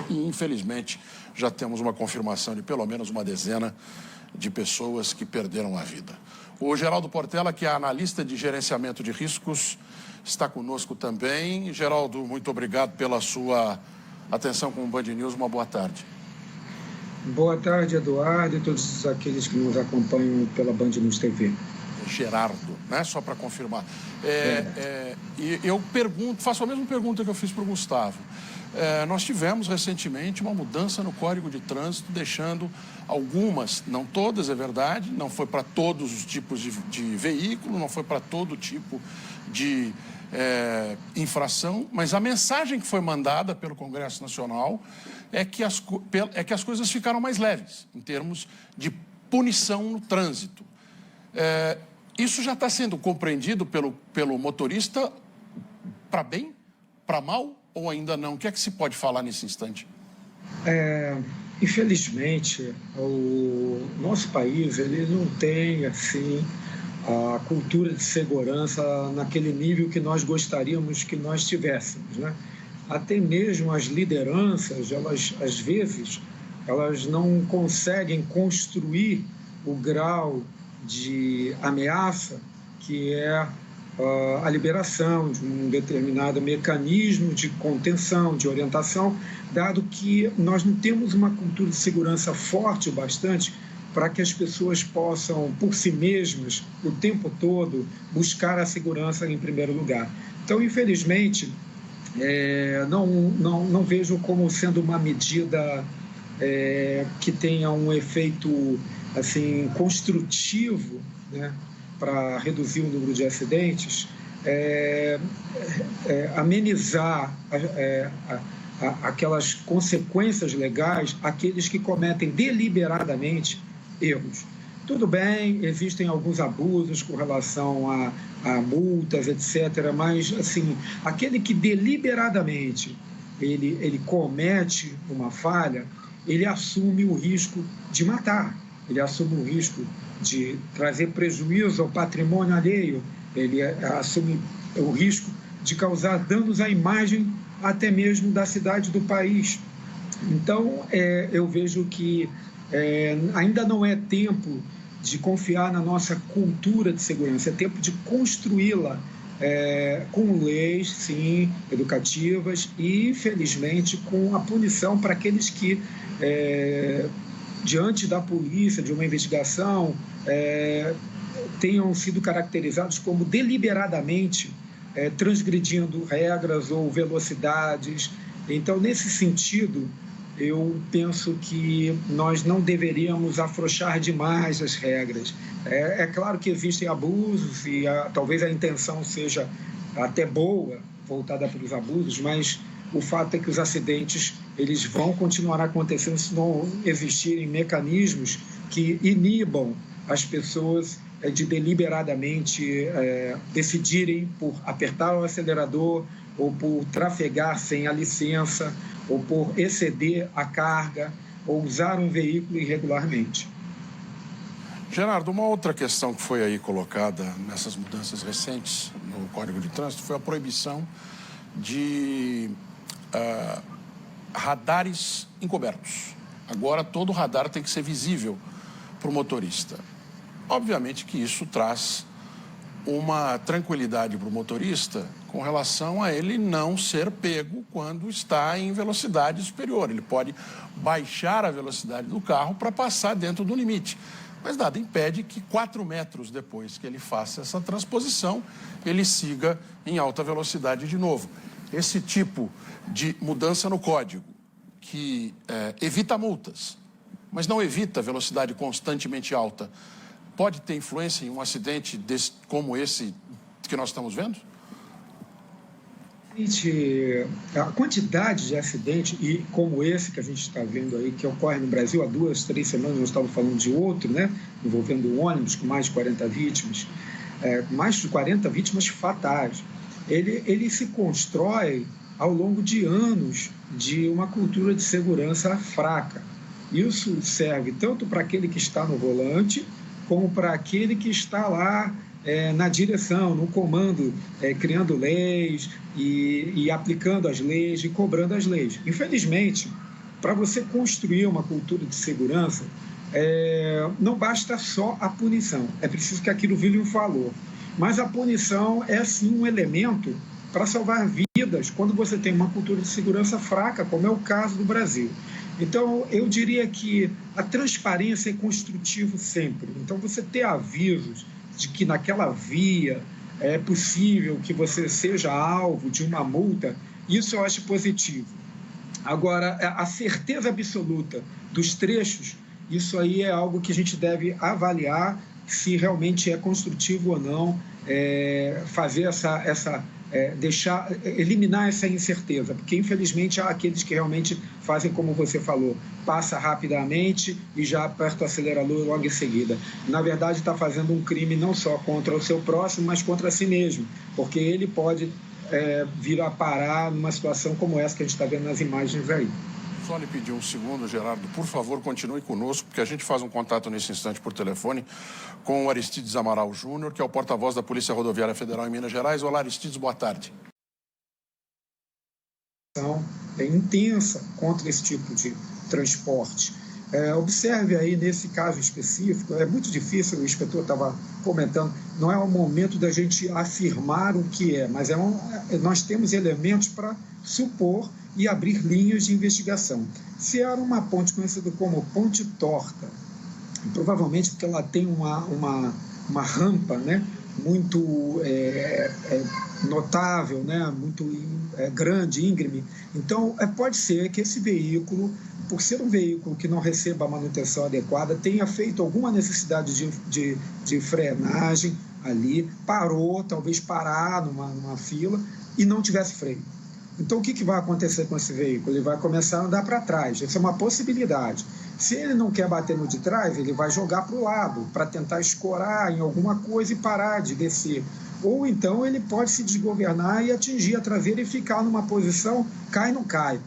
E, infelizmente, já temos uma confirmação de pelo menos uma dezena de pessoas que perderam a vida. O Geraldo Portela, que é analista de gerenciamento de riscos, está conosco também. Geraldo, muito obrigado pela sua atenção com o Band News. Uma boa tarde. Boa tarde, Eduardo, e todos aqueles que nos acompanham pela Band News TV. Gerardo, né? Só para confirmar. E eu faço a mesma pergunta que eu fiz para o Gustavo. Nós tivemos recentemente uma mudança no Código de Trânsito, deixando algumas, não todas, é verdade, não foi para todos os tipos de veículo, não foi para todo tipo de infração, mas a mensagem que foi mandada pelo Congresso Nacional é que as coisas ficaram mais leves, em termos de punição no trânsito. Isso já está sendo compreendido pelo motorista para bem, para mal, ou ainda não? O que é que se pode falar nesse instante? Infelizmente, o nosso país ele não tem assim a cultura de segurança naquele nível que nós gostaríamos que nós tivéssemos, né? Até mesmo as lideranças, elas às vezes elas não conseguem construir o grau de ameaça que é a liberação de um determinado mecanismo de contenção, de orientação, dado que nós não temos uma cultura de segurança forte o bastante para que as pessoas possam, por si mesmas, o tempo todo, buscar a segurança em primeiro lugar. Então, infelizmente, não vejo como sendo uma medida que tenha um efeito assim, construtivo, né, para reduzir o número de acidentes, amenizar aquelas consequências legais àqueles que cometem deliberadamente erros. Tudo bem, existem alguns abusos com relação a multas, etc., mas assim, aquele que deliberadamente ele comete uma falha, ele assume o risco de matar, ele assume o risco de trazer prejuízo ao patrimônio alheio, ele assume o risco de causar danos à imagem até mesmo da cidade, do país. Então, eu vejo que ainda não é tempo de confiar na nossa cultura de segurança, é tempo de construí-la com leis, sim, educativas e, felizmente, com a punição para aqueles que, diante da polícia, de uma investigação, tenham sido caracterizados como deliberadamente transgredindo regras ou velocidades. Então, nesse sentido, eu penso que nós não deveríamos afrouxar demais as regras. É claro que existem abusos e talvez a intenção seja até boa, voltada para os abusos, mas o fato é que os acidentes eles vão continuar acontecendo se não existirem mecanismos que inibam as pessoas de deliberadamente decidirem por apertar o acelerador ou por trafegar sem a licença ou por exceder a carga ou usar um veículo irregularmente. Gerardo, uma outra questão que foi aí colocada nessas mudanças recentes no Código de Trânsito foi a proibição de radares encobertos. Agora todo radar tem que ser visível para o motorista. Obviamente que isso traz uma tranquilidade para o motorista com relação a ele não ser pego quando está em velocidade superior. Ele pode baixar a velocidade do carro para passar dentro do limite. Mas nada impede que 4 metros depois que ele faça essa transposição, ele siga em alta velocidade de novo. Esse tipo de mudança no código, que evita multas, mas não evita velocidade constantemente alta, pode ter influência em um acidente como esse que nós estamos vendo? A quantidade de acidentes, e como esse que a gente está vendo aí, que ocorre no Brasil há 2, 3 semanas, nós estávamos falando de outro, né, envolvendo um ônibus com mais de 40 vítimas, mais de 40 vítimas fatais. Ele se constrói ao longo de anos de uma cultura de segurança fraca. Isso serve tanto para aquele que está no volante, como para aquele que está lá na direção, no comando, criando leis e aplicando as leis e cobrando as leis. Infelizmente, para você construir uma cultura de segurança, não basta só a punição, é preciso que aquilo vire um valor. Mas a punição é, sim, um elemento para salvar vidas quando você tem uma cultura de segurança fraca, como é o caso do Brasil. Então, eu diria que a transparência é construtivo sempre. Então, você ter avisos de que naquela via é possível que você seja alvo de uma multa, isso eu acho positivo. Agora, a certeza absoluta dos trechos, isso aí é algo que a gente deve avaliar se realmente é construtivo ou não, fazer eliminar essa incerteza, porque infelizmente há aqueles que realmente fazem como você falou, passa rapidamente e já aperta o acelerador logo em seguida. Na verdade, está fazendo um crime não só contra o seu próximo, mas contra si mesmo, porque ele pode vir a parar numa situação como essa que a gente está vendo nas imagens aí. Só lhe pedir um segundo, Gerardo, por favor, continue conosco, porque a gente faz um contato nesse instante por telefone com o Aristides Amaral Júnior, que é o porta-voz da Polícia Rodoviária Federal em Minas Gerais. Olá, Aristides, boa tarde. É intensa contra esse tipo de transporte. Observe aí nesse caso específico, é muito difícil, o inspetor estava comentando, não é o momento da gente afirmar o que é, mas nós temos elementos para supor e abrir linhas de investigação. Se era uma ponte conhecida como ponte torta, provavelmente porque ela tem uma rampa, né, muito notável, né, muito grande, íngreme. Então, pode ser que esse veículo, por ser um veículo que não receba a manutenção adequada, tenha feito alguma necessidade de frenagem ali, parou, talvez parar numa fila e não tivesse freio. Então, o que vai acontecer com esse veículo? Ele vai começar a andar para trás. Essa é uma possibilidade. Se ele não quer bater no de trás, ele vai jogar para o lado, para tentar escorar em alguma coisa e parar de descer. Ou então ele pode se desgovernar e atingir a traseira e ficar numa posição cai, não cai.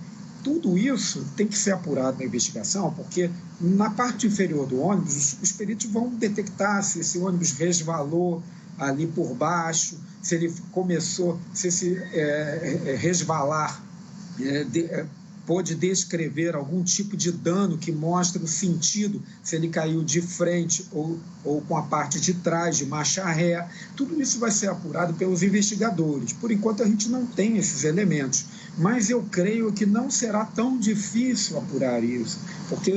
Tudo isso tem que ser apurado na investigação, porque na parte inferior do ônibus, os peritos vão detectar se esse ônibus resvalou ali por baixo, se ele começou, se esse resvalar pôde descrever algum tipo de dano que mostra o sentido, se ele caiu de frente ou com a parte de trás, de marcha ré. Tudo isso vai ser apurado pelos investigadores. Por enquanto, a gente não tem esses elementos, mas eu creio que não será tão difícil apurar isso, porque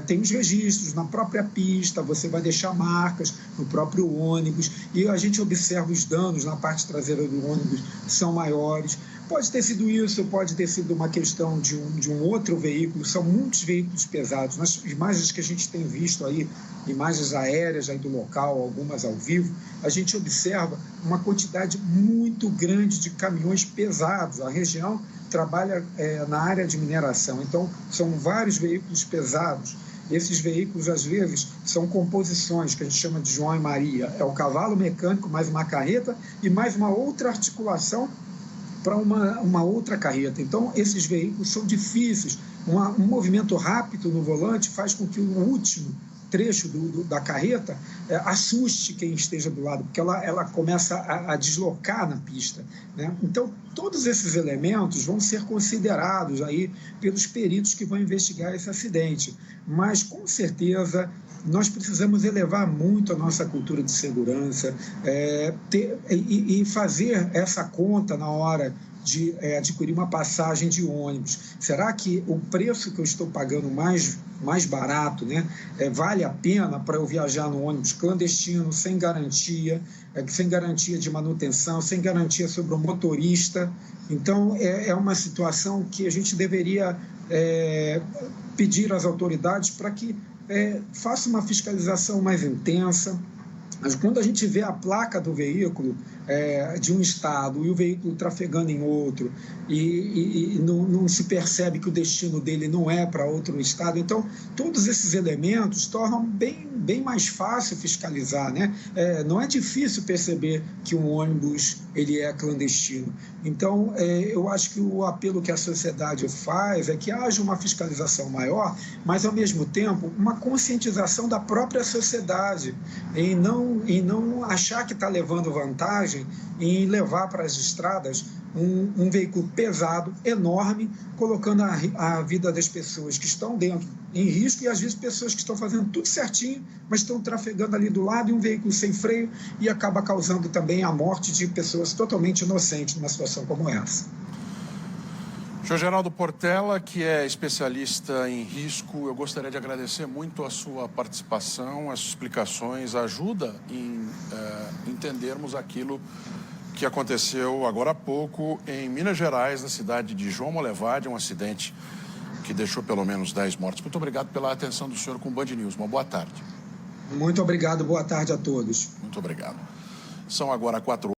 tem os registros na própria pista, você vai deixar marcas no próprio ônibus, e a gente observa os danos na parte traseira do ônibus são maiores. Pode ter sido isso, pode ter sido uma questão de um outro veículo, são muitos veículos pesados. Nas imagens que a gente tem visto aí, imagens aéreas aí do local, algumas ao vivo, a gente observa uma quantidade muito grande de caminhões pesados. A região trabalha na área de mineração, então são vários veículos pesados. Esses veículos, às vezes, são composições que a gente chama de João e Maria. É o cavalo mecânico mais uma carreta e mais uma outra articulação para uma outra carreta. Então, esses veículos são difíceis. Um movimento rápido no volante faz com que o último trecho da carreta assuste quem esteja do lado, porque ela começa a deslocar na pista, né? Então, todos esses elementos vão ser considerados aí pelos peritos que vão investigar esse acidente. Mas, com certeza, nós precisamos elevar muito a nossa cultura de segurança e fazer essa conta na hora de adquirir uma passagem de ônibus. Será que o preço que eu estou pagando mais barato, né, vale a pena para eu viajar no ônibus clandestino, sem garantia de manutenção, sem garantia sobre o motorista? Então, é uma situação que a gente deveria pedir às autoridades para que faça uma fiscalização mais intensa. Mas quando a gente vê a placa do veículo, de um estado e o veículo trafegando em outro, e não se percebe que o destino dele não é para outro estado. Então, todos esses elementos tornam bem mais fácil fiscalizar, né? Não é difícil perceber que um ônibus ele é clandestino. Então, eu acho que o apelo que a sociedade faz é que haja uma fiscalização maior, mas, ao mesmo tempo, uma conscientização da própria sociedade em não achar que está levando vantagem em levar para as estradas um veículo pesado, enorme, colocando a vida das pessoas que estão dentro em risco, e às vezes pessoas que estão fazendo tudo certinho, mas estão trafegando ali do lado, e um veículo sem freio, e acaba causando também a morte de pessoas totalmente inocentes numa situação como essa. Senhor Geraldo Portela, que é especialista em risco, eu gostaria de agradecer muito a sua participação, as explicações, a ajuda em entendermos aquilo que aconteceu agora há pouco em Minas Gerais, na cidade de João Molevade, um acidente que deixou pelo menos 10 mortos. Muito obrigado pela atenção do senhor com o Band News. Uma boa tarde. Muito obrigado, boa tarde a todos. Muito obrigado. São agora 4